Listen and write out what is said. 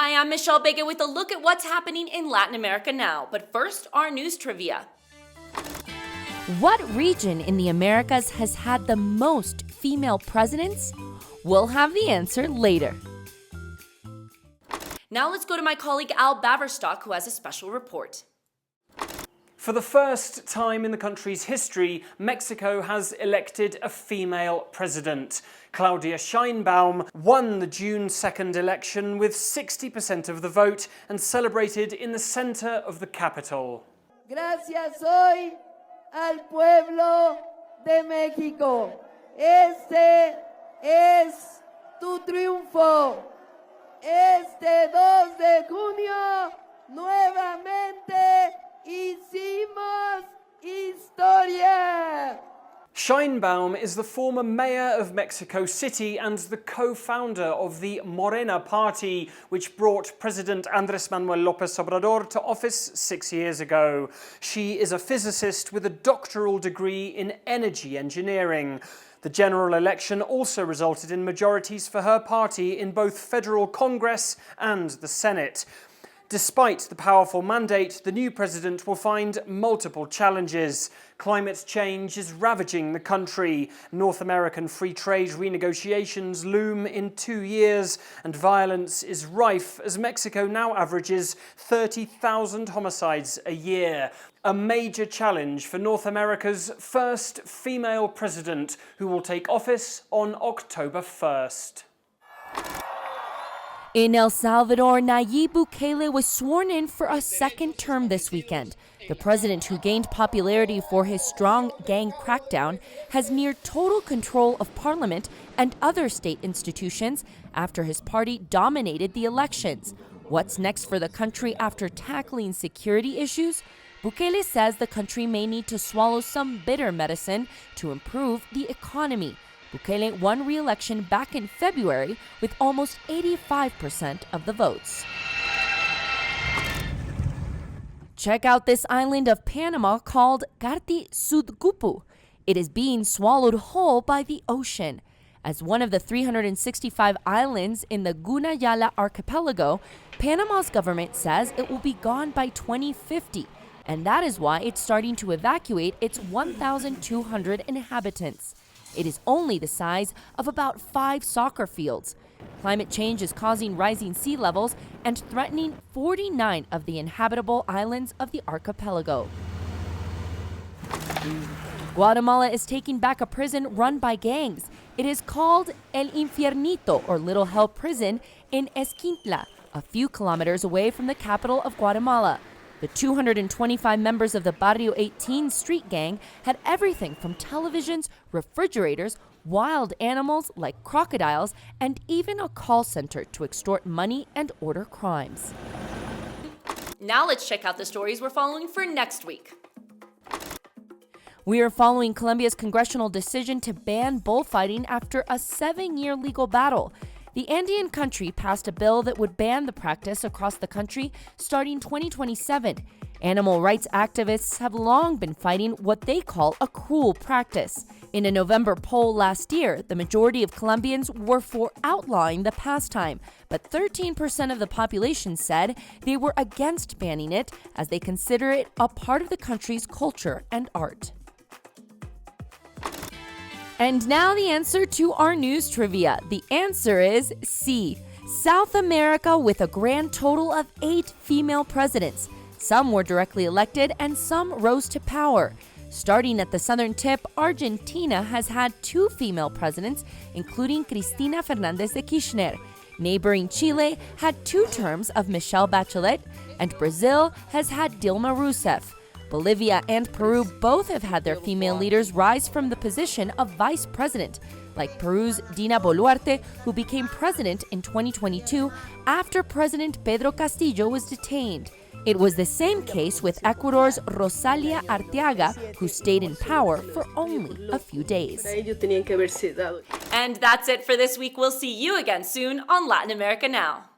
Hi, I'm Michelle Begue with a look at what's happening in Latin America now. But first, our news trivia. What region in the Americas has had the most female presidents? We'll have the answer later. Now let's go to my colleague Al Baverstock, who has a special report. For the first time in the country's history, Mexico has elected a female president. Claudia Sheinbaum won the June 2nd election with 60% of the vote and celebrated in the center of the capital. Gracias hoy al pueblo de México. Este es tu triunfo. Este 2 de junio, nuevamente hicimos historia. Sheinbaum is the former mayor of Mexico City and the co-founder of the Morena party, which brought President Andrés Manuel López Obrador to office 6 years ago. She is a physicist with a doctoral degree in energy engineering. The general election also resulted in majorities for her party in both federal Congress and the Senate. Despite the powerful mandate, the new president will find multiple challenges. Climate change is ravaging the country. North American free trade renegotiations loom in 2 years, and violence is rife as Mexico now averages 30,000 homicides a year. A major challenge for North America's first female president, who will take office on October 1st. In El Salvador, Nayib Bukele was sworn in for a second term this weekend. The president, who gained popularity for his strong gang crackdown, has near total control of parliament and other state institutions after his party dominated the elections. What's next for the country after tackling security issues? Bukele says the country may need to swallow some bitter medicine to improve the economy. Bukele won re-election back in February with almost 85% of the votes. Check out this island of Panama called Carti Sudgupu. It is being swallowed whole by the ocean. As one of the 365 islands in the Gunayala archipelago, Panama's government says it will be gone by 2050, and that is why it's starting to evacuate its 1,200 inhabitants. It is only the size of about 5 soccer fields. Climate change is causing rising sea levels and threatening 49 of the inhabitable islands of the archipelago. Guatemala is taking back a prison run by gangs. It is called El Infiernito, or Little Hell Prison, in Esquintla, a few kilometers away from the capital of Guatemala. The 225 members of the Barrio 18 street gang had everything from televisions, refrigerators, wild animals like crocodiles, and even a call center to extort money and order crimes. Now let's check out the stories we're following for next week. We are following Colombia's congressional decision to ban bullfighting after a 7-year legal battle. The Andean country passed a bill that would ban the practice across the country starting 2027. Animal rights activists have long been fighting what they call a cruel practice. In a November poll last year, the majority of Colombians were for outlawing the pastime, but 13% of the population said they were against banning it as they consider it a part of the country's culture and art. And now the answer to our news trivia. The answer is C. South America with a grand total of 8 female presidents. Some were directly elected and some rose to power. Starting at the southern tip, Argentina has had 2 female presidents, including Cristina Fernández de Kirchner. Neighboring Chile had 2 terms of Michelle Bachelet, and Brazil has had Dilma Rousseff. Bolivia and Peru both have had their female leaders rise from the position of vice president, like Peru's Dina Boluarte, who became president in 2022 after President Pedro Castillo was detained. It was the same case with Ecuador's Rosalia Arteaga, who stayed in power for only a few days. And that's it for this week. We'll see you again soon on Latin America Now.